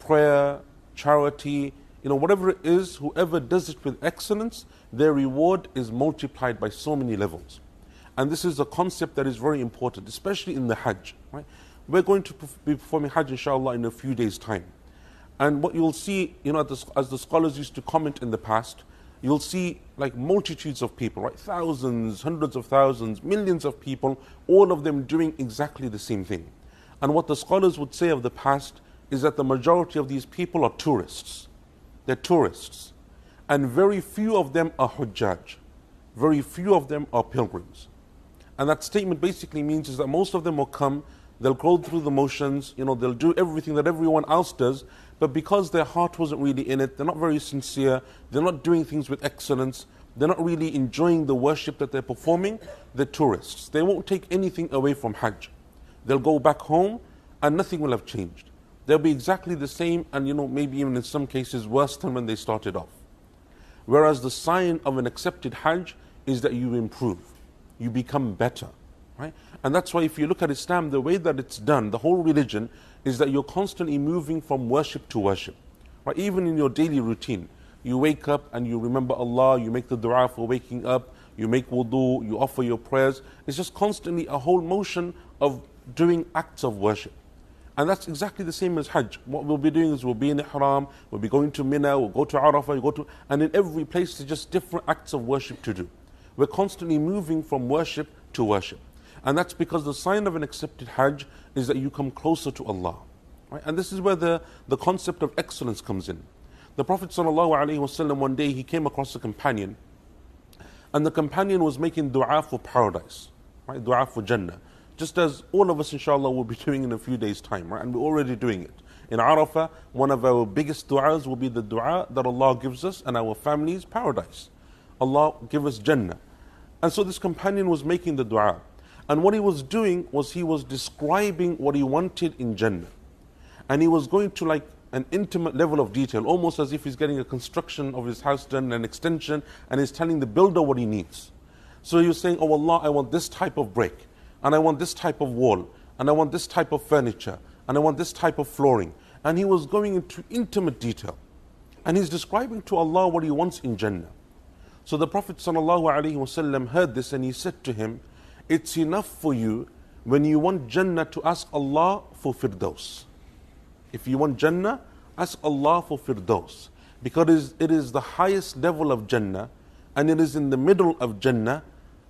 prayer, charity, whatever it is, whoever does it with excellence, their reward is multiplied by so many levels. And this is a concept that is very important, especially in the Hajj. Right? We're going to be performing Hajj, inshallah, in a few days' time. And what you'll see, as the scholars used to comment in the past, you'll see like multitudes of people, right? Thousands, hundreds of thousands, millions of people, all of them doing exactly the same thing. And what the scholars would say of the past is that the majority of these people are tourists. They're tourists. And very few of them are hujjaj. Very few of them are pilgrims. And that statement basically means is that most of them will come, they'll go through the motions, they'll do everything that everyone else does, but because their heart wasn't really in it, they're not very sincere, they're not doing things with excellence, they're not really enjoying the worship that they're performing, they're tourists. They won't take anything away from Hajj. They'll go back home and nothing will have changed. They'll be exactly the same and maybe even in some cases worse than when they started off. Whereas the sign of an accepted Hajj is that you improve, you become better. Right? And that's why if you look at Islam, the way that it's done, the whole religion, is that you're constantly moving from worship to worship. Right? Even in your daily routine, you wake up and you remember Allah, you make the dua for waking up, you make wudu, you offer your prayers. It's just constantly a whole motion of doing acts of worship. And that's exactly the same as Hajj. What we'll be doing is we'll be in Ihram, we'll be going to Mina, we'll go to Arafah, and in every place there's just different acts of worship to do. We're constantly moving from worship to worship. And that's because the sign of an accepted Hajj is that you come closer to Allah. Right? And this is where the concept of excellence comes in. The Prophet ﷺ, one day he came across a companion, and the companion was making dua for paradise, right? Dua for Jannah. Just as all of us inshallah will be doing in a few days' time, right? And we're already doing it. In Arafah, one of our biggest du'as will be the dua that Allah gives us and our families paradise. Allah give us Jannah. And so this companion was making the dua. And what he was doing was he was describing what he wanted in Jannah. And he was going to like an intimate level of detail, almost as if he's getting a construction of his house done, an extension, and he's telling the builder what he needs. So he was saying, oh Allah, I want this type of brick, and I want this type of wall, and I want this type of furniture, and I want this type of flooring. And he was going into intimate detail. And he's describing to Allah what he wants in Jannah. So the Prophet ﷺ heard this and he said to him, it's enough for you when you want Jannah to ask Allah for Firdaus. If you want Jannah, ask Allah for Firdaus. Because it is the highest level of Jannah, and it is in the middle of Jannah,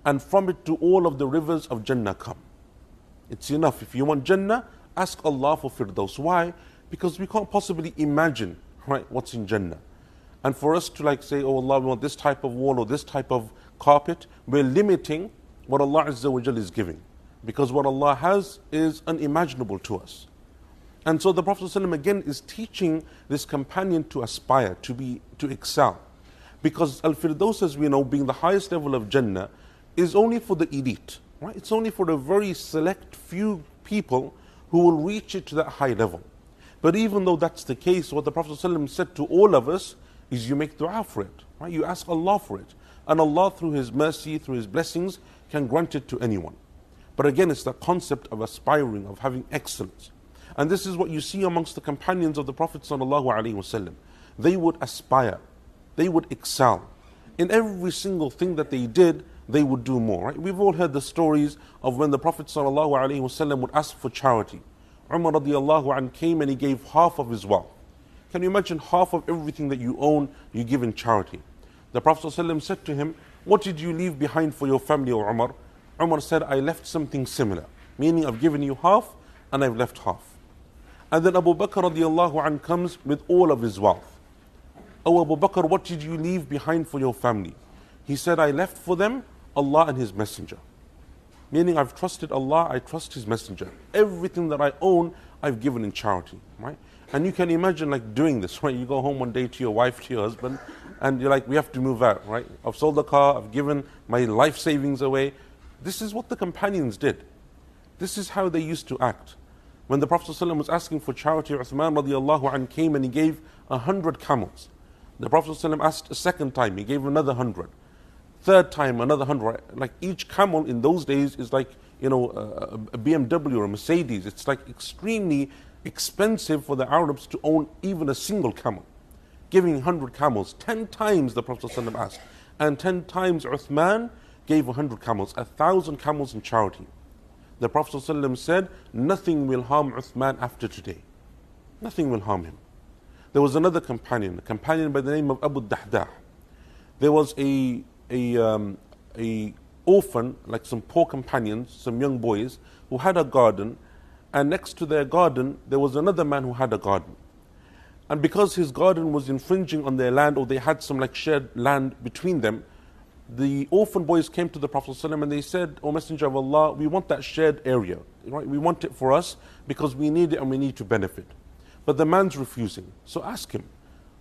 and from it to all of the rivers of Jannah come. It's enough. If you want Jannah, ask Allah for Firdaus. Why? Because we can't possibly imagine, right, what's in Jannah. And for us to like say, oh Allah, we want this type of wall or this type of carpet, we're limiting what Allah Azza wa Jal is giving. Because what Allah has is unimaginable to us. And so the Prophet ﷺ again is teaching this companion to aspire, to excel. Because Al-Firdaus, as we know, being the highest level of Jannah, is only for the elite. Right? It's only for the very select few people who will reach it to that high level. But even though that's the case, what the Prophet ﷺ said to all of us is you make dua for it. Right? You ask Allah for it. And Allah, through His mercy, through His blessings, can grant it to anyone. But again, it's the concept of aspiring, of having excellence. And this is what you see amongst the companions of the Prophet ﷺ. They would aspire, they would excel. In every single thing that they did, they would do more. Right? We've all heard the stories of when the Prophet ﷺ would ask for charity. Umar radiallahu anhu came and he gave half of his wealth. Can you imagine half of everything that you own, you give in charity? The Prophet ﷺ said to him, what did you leave behind for your family, O Umar? Umar said, I left something similar. Meaning I've given you half and I've left half. And then Abu Bakr radiallahu anhu comes with all of his wealth. Oh Abu Bakr, what did you leave behind for your family? He said, I left for them Allah and His Messenger. Meaning I've trusted Allah, I trust His Messenger. Everything that I own, I've given in charity. Right? And you can imagine like doing this, right? You go home one day to your wife, to your husband, and you're like, we have to move out, right? I've sold the car, I've given my life savings away. This is what the companions did. This is how they used to act. When the Prophet ﷺ was asking for charity, Uthman radiallahu anhu came and he gave 100 camels. The Prophet ﷺ asked a second time, he gave another 100. Third time, another 100. Like each camel in those days is like, a BMW or a Mercedes. It's like extremely expensive for the Arabs to own even a single camel. Giving 100 camels, 10 times the Prophet ﷺ asked, and 10 times Uthman gave 100 camels, 1,000 camels in charity. The Prophet ﷺ said, nothing will harm Uthman after today. Nothing will harm him. There was another companion, a companion by the name of Abu Dahdah. There was a orphan, like some poor companions, some young boys, who had a garden, and next to their garden, there was another man who had a garden. And because his garden was infringing on their land, or they had some like shared land between them, the orphan boys came to the Prophet ﷺ and they said, O Messenger of Allah, we want that shared area. Right? We want it for us because we need it and we need to benefit. But the man's refusing, so ask him.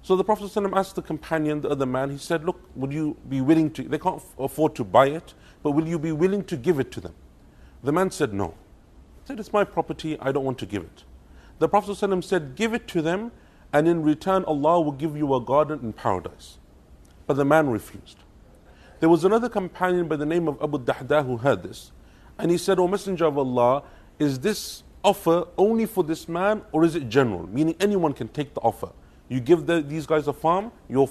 So the Prophet ﷺ asked the companion, the other man, he said, look, would you be willing to, they can't afford to buy it, but will you be willing to give it to them? The man said, no. He said, it's my property, I don't want to give it. The Prophet ﷺ said, give it to them, and in return Allah will give you a garden in paradise. But the man refused. There was another companion by the name of Abu Dahdah who heard this, and he said, O Messenger of Allah, is this offer only for this man, or is it general? Meaning anyone can take the offer. You give these guys a farm, your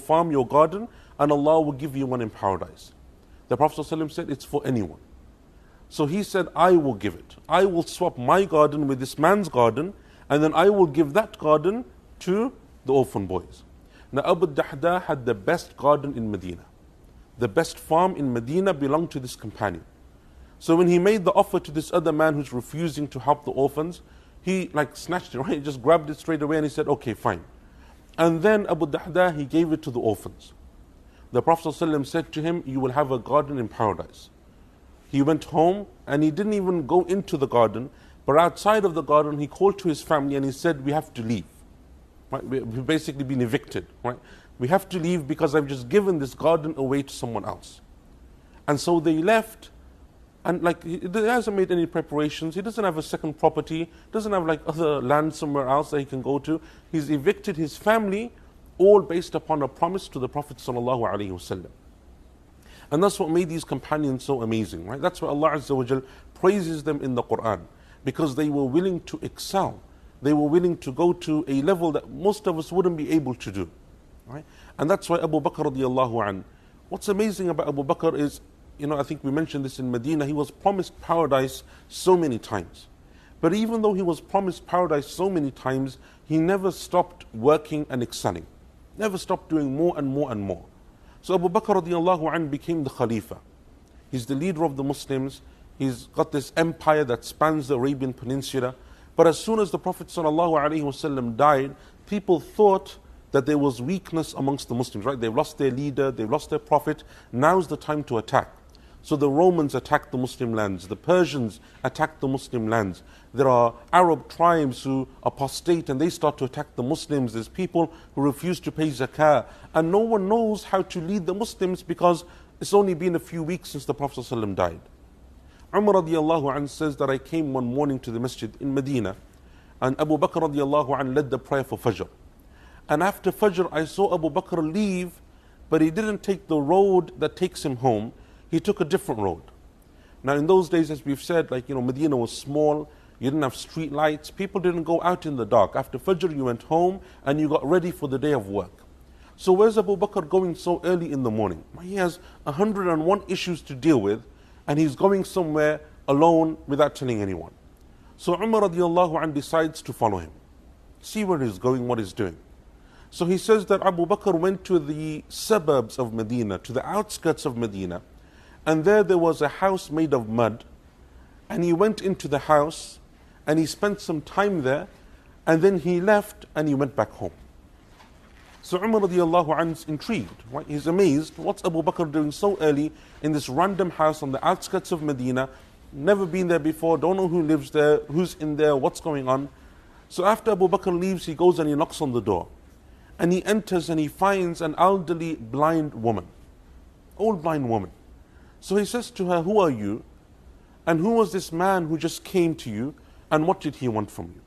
garden, and Allah will give you one in paradise. The Prophet ﷺ said, it's for anyone. So he said, I will give it. I will swap my garden with this man's garden, and then I will give that garden to the orphan boys. Now Abu Dahdah had the best garden in Medina. The best farm in Medina belonged to this companion. So when he made the offer to this other man who's refusing to help the orphans, he like snatched it, right? He just grabbed it straight away and he said, okay, fine. And then Abu Dahdah, he gave it to the orphans. The Prophet ﷺ said to him, you will have a garden in paradise. He went home and he didn't even go into the garden, but outside of the garden he called to his family and he said, we have to leave. Right? We've basically been evicted. Right? We have to leave because I've just given this garden away to someone else. And so they left, and like he hasn't made any preparations. He doesn't have a second property, doesn't have like other land somewhere else that he can go to. He's evicted his family, all based upon a promise to the Prophet ﷺ. And that's what made these companions so amazing. Right? That's why Allah Azza wa Jal praises them in the Quran, because they were willing to excel. They were willing to go to a level that most of us wouldn't be able to do. Right? And that's why Abu Bakr radiallahu an. What's amazing about Abu Bakr is, I think we mentioned this in Medina, he was promised paradise so many times. But even though he was promised paradise so many times, he never stopped working and excelling. Never stopped doing more and more and more. So Abu Bakr radiallahu an became the Khalifa. He's the leader of the Muslims. He's got this empire that spans the Arabian Peninsula. But as soon as the Prophet ﷺ died, people thought that there was weakness amongst the Muslims, right? They've lost their leader, they've lost their prophet. Now's the time to attack. So the Romans attacked the Muslim lands, the Persians attacked the Muslim lands. There are Arab tribes who apostate and they start to attack the Muslims. There's people who refuse to pay zakah. And no one knows how to lead the Muslims because it's only been a few weeks since the Prophet ﷺ died. Umar radiallahu anh says that I came one morning to the masjid in Medina, and Abu Bakr radiallahu anh led the prayer for Fajr. And after Fajr I saw Abu Bakr leave, but he didn't take the road that takes him home, he took a different road. Now in those days, as we've said, Medina was small, you didn't have street lights, people didn't go out in the dark. After Fajr you went home and you got ready for the day of work. So where's Abu Bakr going so early in the morning? He has 101 issues to deal with, and he's going somewhere alone without telling anyone. So Umar radiallahu anh decides to follow him, see where he's going, what he's doing. So he says that Abu Bakr went to the suburbs of Medina, to the outskirts of Medina, and there was a house made of mud, and he went into the house and he spent some time there, and then he left and he went back home. So Umar radiallahu anh is intrigued, right? He's amazed, what's Abu Bakr doing so early in this random house on the outskirts of Medina, never been there before, don't know who lives there, who's in there, what's going on. So after Abu Bakr leaves, he goes and he knocks on the door. And he enters and he finds an elderly blind woman, old blind woman. So he says to her, who are you? And who was this man who just came to you? And what did he want from you?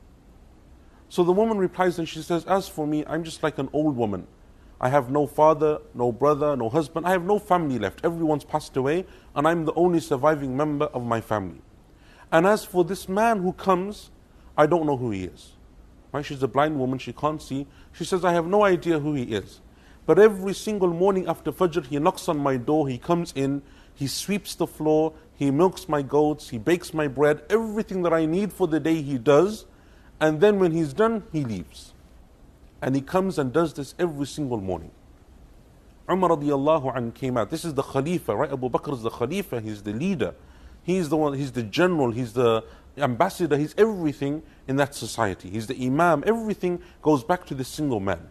So the woman replies and she says, as for me, I'm just like an old woman. I have no father, no brother, no husband. I have no family left. Everyone's passed away and I'm the only surviving member of my family. And as for this man who comes, I don't know who he is. Right? She's a blind woman, she can't see. She says, I have no idea who he is. But every single morning after Fajr, he knocks on my door, he comes in, he sweeps the floor, he milks my goats, he bakes my bread, everything that I need for the day he does. And then when he's done, he leaves. And he comes and does this every single morning. Umar radiallahu anhu came out. This is the Khalifa, right? Abu Bakr is the Khalifa, he's the leader. He's the one, he's the general, he's the ambassador, he's everything in that society. He's the Imam, everything goes back to this single man.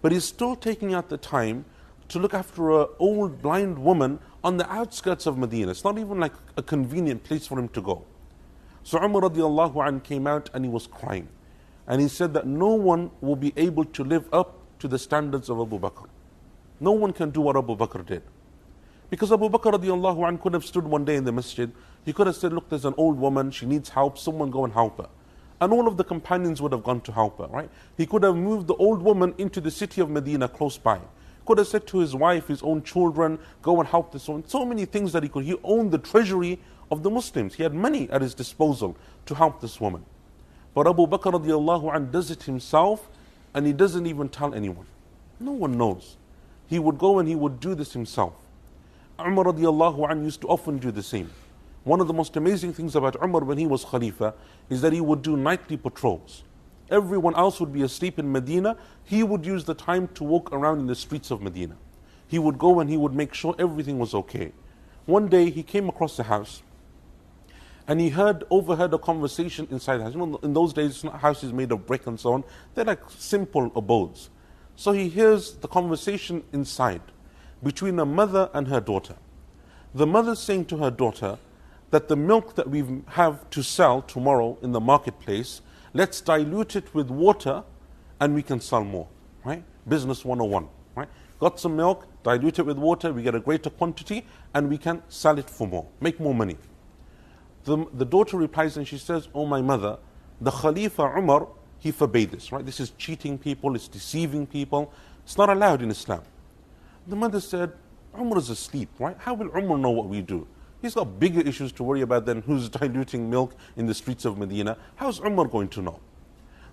But he's still taking out the time to look after an old blind woman on the outskirts of Medina. It's not even like a convenient place for him to go. So Umar radiallahu anhu came out and he was crying. And he said that no one will be able to live up to the standards of Abu Bakr. No one can do what Abu Bakr did. Because Abu Bakr radiallahu anhu could have stood one day in the masjid. He could have said, look, there's an old woman, she needs help, someone go and help her. And all of the companions would have gone to help her, right? He could have moved the old woman into the city of Medina close by. Could have said to his wife, his own children, go and help this one. So many things that he could. He owned the treasury of the Muslims. He had money at his disposal to help this woman. But Abu Bakr radiallahu anhu does it himself, and he doesn't even tell anyone. No one knows. He would go and he would do this himself. Umar radiallahu anhu used to often do the same. One of the most amazing things about Umar when he was Khalifa is that he would do nightly patrols. Everyone else would be asleep in Medina. He would use the time to walk around in the streets of Medina. He would go and he would make sure everything was okay. One day he came across a house and he overheard a conversation inside the house. You know, in those days, it's not houses made of brick and so on. They're like simple abodes. So he hears the conversation inside between a mother and her daughter. The mother saying to her daughter that the milk that we have to sell tomorrow in the marketplace, let's dilute it with water and we can sell more, right? Business 101, right? Got some milk, dilute it with water, we get a greater quantity and we can sell it for more, make more money. The daughter replies and she says, oh my mother, the Khalifa Umar, he forbade this, right? This is cheating people, it's deceiving people. It's not allowed in Islam. The mother said, Umar is asleep, right? How will Umar know what we do? He's got bigger issues to worry about than who's diluting milk in the streets of Medina. How's Umar going to know?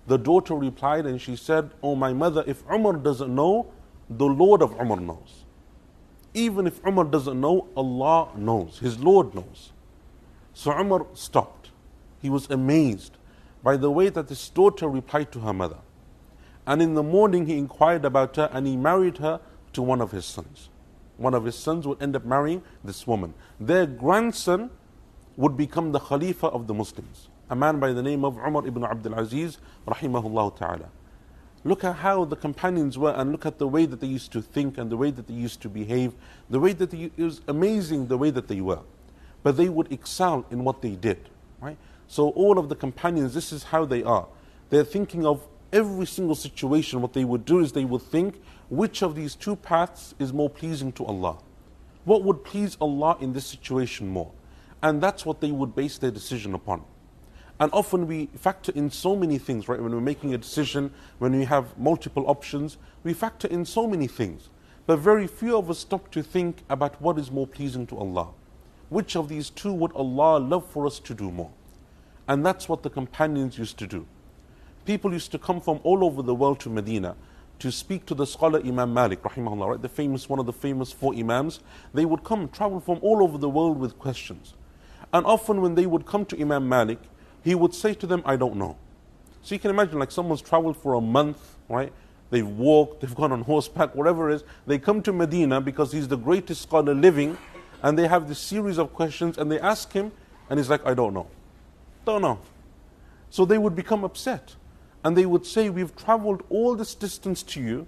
The daughter replied and she said, oh my mother, if Umar doesn't know, the Lord of Umar knows. Even if Umar doesn't know, Allah knows, his Lord knows. So Umar stopped. He was amazed by the way that this daughter replied to her mother. And in the morning he inquired about her and he married her to one of his sons. One of his sons would end up marrying this woman. Their grandson would become the Khalifa of the Muslims, a man by the name of Umar ibn Abdul Aziz, rahimahullah ta'ala. Look at how the companions were and look at the way that they used to think and the way that they used to behave, the way that it was amazing the way that they were. But they would excel in what they did, right? So all of the companions, this is how they are. They're thinking of every single situation. What they would do is they would think, which of these two paths is more pleasing to Allah? What would please Allah in this situation more? And that's what they would base their decision upon. And often we factor in so many things, right? When we're making a decision, when we have multiple options, we factor in so many things. But very few of us stop to think about what is more pleasing to Allah. Which of these two would Allah love for us to do more? And that's what the companions used to do. People used to come from all over the world to Medina to speak to the scholar Imam Malik, rahimahullah, right? One of the famous 4 Imams. They would come, travel from all over the world with questions. And often when they would come to Imam Malik, he would say to them, I don't know. So you can imagine like someone's traveled for a month, right? They've walked, they've gone on horseback, whatever it is. They come to Medina because he's the greatest scholar living, and they have this series of questions, and they ask him, and he's like, I don't know. Don't know. So they would become upset. And they would say, we've traveled all this distance to you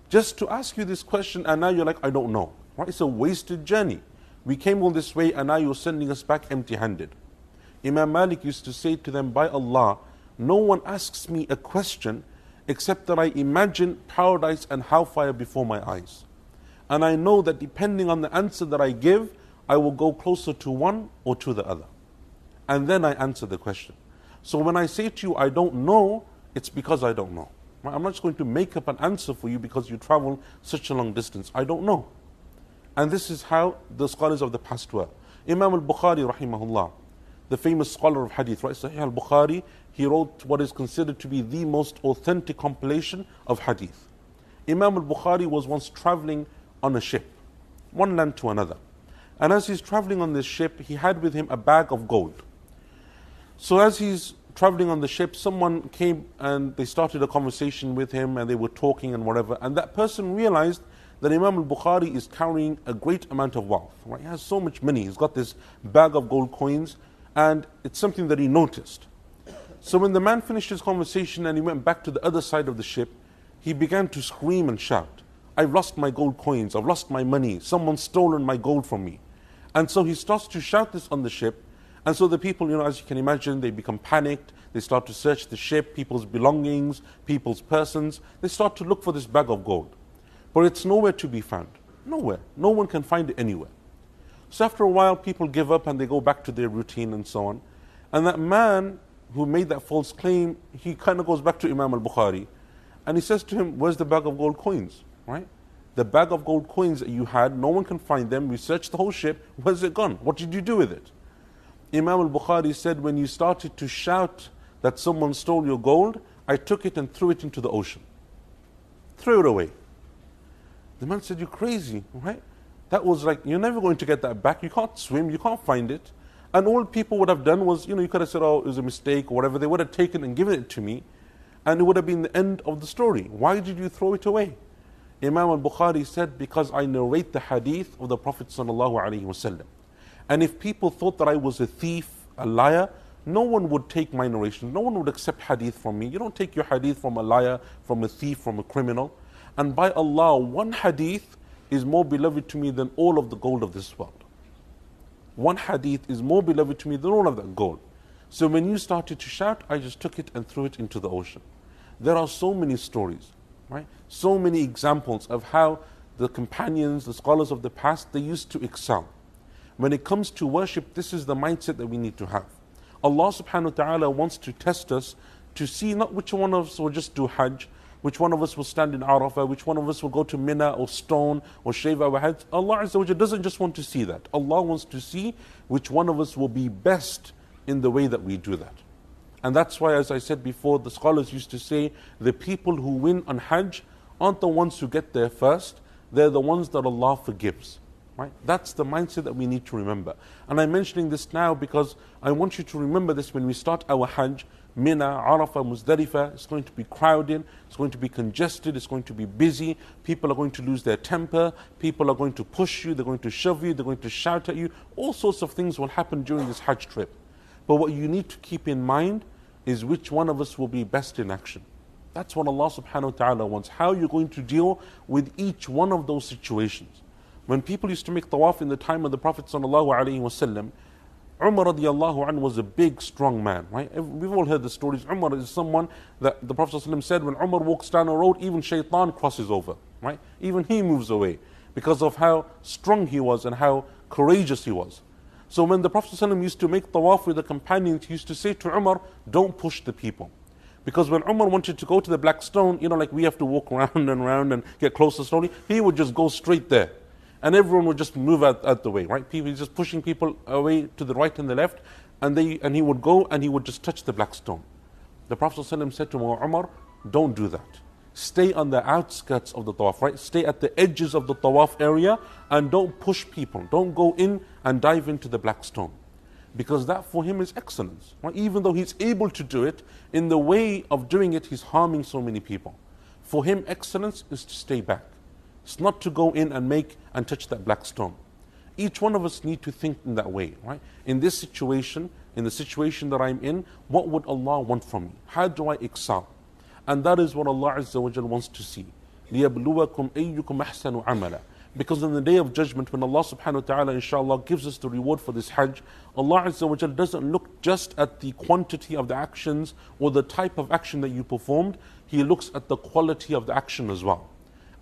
just to ask you this question, and now you're like, I don't know. Right? It's a wasted journey. We came all this way, and now you're sending us back empty-handed. Imam Malik used to say to them, by Allah, no one asks me a question except that I imagine paradise and hellfire before my eyes. And I know that depending on the answer that I give, I will go closer to one or to the other. And then I answer the question. So when I say to you, I don't know, it's because I don't know. I'm not just going to make up an answer for you because you travel such a long distance. I don't know. And this is how the scholars of the past were. Imam al-Bukhari, rahimahullah, the famous scholar of hadith, right? Sahih al-Bukhari, he wrote what is considered to be the most authentic compilation of hadith. Imam al-Bukhari was once traveling on a ship, one land to another. And as he's traveling on this ship, he had with him a bag of gold. So as he's traveling on the ship, someone came and they started a conversation with him and they were talking and whatever. And that person realized that Imam al-Bukhari is carrying a great amount of wealth. Right? He has so much money. He's got this bag of gold coins and it's something that he noticed. So when the man finished his conversation and he went back to the other side of the ship, he began to scream and shout, "I've lost my gold coins, I've lost my money, someone's stolen my gold from me." And so he starts to shout this on the ship. And so the people, as you can imagine, they become panicked. They start to search the ship, people's belongings, people's persons. They start to look for this bag of gold. But it's nowhere to be found. Nowhere. No one can find it anywhere. So after a while, people give up and they go back to their routine and so on. And that man who made that false claim, he kind of goes back to Imam al-Bukhari. And he says to him, "Where's the bag of gold coins?" Right? The bag of gold coins that you had, no one can find them. We searched the whole ship. Where's it gone? What did you do with it? Imam al-Bukhari said, "When you started to shout that someone stole your gold, I took it and threw it into the ocean." Threw it away. The man said, "You're crazy, right? That was like, you're never going to get that back. You can't swim, you can't find it." And all people would have done was, you could have said, "Oh, it was a mistake," or whatever. They would have taken and given it to me, and it would have been the end of the story. Why did you throw it away? Imam al-Bukhari said, "Because I narrate the hadith of the Prophet sallallahu alaihi wasallam. And if people thought that I was a thief, a liar, no one would take my narration. No one would accept hadith from me. You don't take your hadith from a liar, from a thief, from a criminal. And by Allah, one hadith is more beloved to me than all of the gold of this world. One hadith is more beloved to me than all of that gold." So when you started to shout, I just took it and threw it into the ocean. There are so many stories, right? So many examples of how the companions, the scholars of the past, they used to excel. When it comes to worship, this is the mindset that we need to have. Allah subhanahu wa ta'ala wants to test us to see not which one of us will just do Hajj, which one of us will stand in Arafah, which one of us will go to Mina or stone or shave our heads. Allah Azza wa Jalla doesn't just want to see that. Allah wants to see which one of us will be best in the way that we do that. And that's why, as I said before, the scholars used to say the people who win on Hajj aren't the ones who get there first, they're the ones that Allah forgives. Right? That's the mindset that we need to remember. And I'm mentioning this now because I want you to remember this when we start our Hajj. Mina, Arafah, Muzdalifah, it's going to be crowded, it's going to be congested, it's going to be busy, people are going to lose their temper, people are going to push you, they're going to shove you, they're going to shout at you. All sorts of things will happen during this Hajj trip. But what you need to keep in mind is which one of us will be best in action. That's what Allah subhanahu wa ta'ala wants. How you're going to deal with each one of those situations. When people used to make tawaf in the time of the Prophet sallallahu alaihi wasallam, Umar radiallahu anhu was a big, strong man, right? We've all heard the stories. Umar is someone that the Prophet sallallahu alaihi wasallam said, when Umar walks down a road, even shaitan crosses over, right? Even he moves away because of how strong he was and how courageous he was. So when the Prophet sallallahu alaihi wasallam used to make tawaf with the companions, he used to say to Umar, "Don't push the people." Because when Umar wanted to go to the black stone, like we have to walk around and around and get closer slowly, he would just go straight there. And everyone would just move out the way, right? He's just pushing people away to the right and the left, and he would go and he would just touch the black stone. The Prophet ﷺ said to Umar, "Don't do that. Stay on the outskirts of the tawaf, right? Stay at the edges of the tawaf area and don't push people. Don't go in and dive into the black stone." Because that for him is excellence, right? Even though he's able to do it, in the way of doing it, he's harming so many people. For him, excellence is to stay back. It's not to go in and make and touch that black stone. Each one of us need to think in that way, right? In this situation, in the situation that I'm in, what would Allah want from me? How do I excel? And that is what Allah Azza wa Jalla wants to see. لِيَبْلُوَكُمْ أَيُّكُمْ أَحْسَنُ عَمَلًا. Because on the day of judgment, when Allah subhanahu wa ta'ala inshallah gives us the reward for this Hajj, Allah Azza wa Jalla doesn't look just at the quantity of the actions or the type of action that you performed. He looks at the quality of the action as well.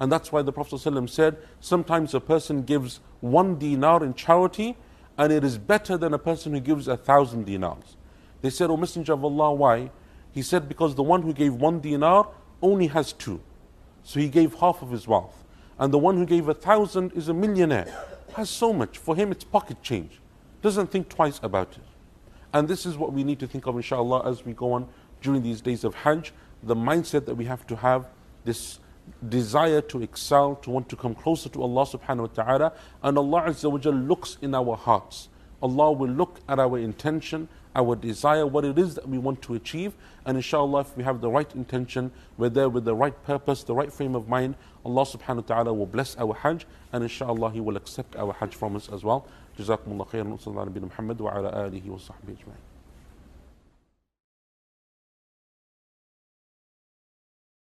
And that's why the Prophet ﷺ said, sometimes a person gives 1 dinar in charity, and it is better than a person who gives 1,000 dinars. They said, "O Messenger of Allah, why?" He said, because the one who gave 1 dinar only has 2. So he gave half of his wealth. And the one who gave 1,000 is a millionaire, has so much. For him it's pocket change. Doesn't think twice about it. And this is what we need to think of, inshallah, as we go on during these days of Hajj. The mindset that we have to have, this desire to excel, to want to come closer to Allah subhanahu wa ta'ala. And Allah Azza wa Jal looks in our hearts. Allah will look at our intention, our desire, what it is that we want to achieve. And inshallah, if we have the right intention, we're there with the right purpose, the right frame of mind, Allah subhanahu wa ta'ala will bless our Hajj, and inshallah He will accept our Hajj from us as well. Jazakumullah khairan wa sallallahu ala nabiyyina Muhammad wa ala alihi wa sahbihi ajma'in.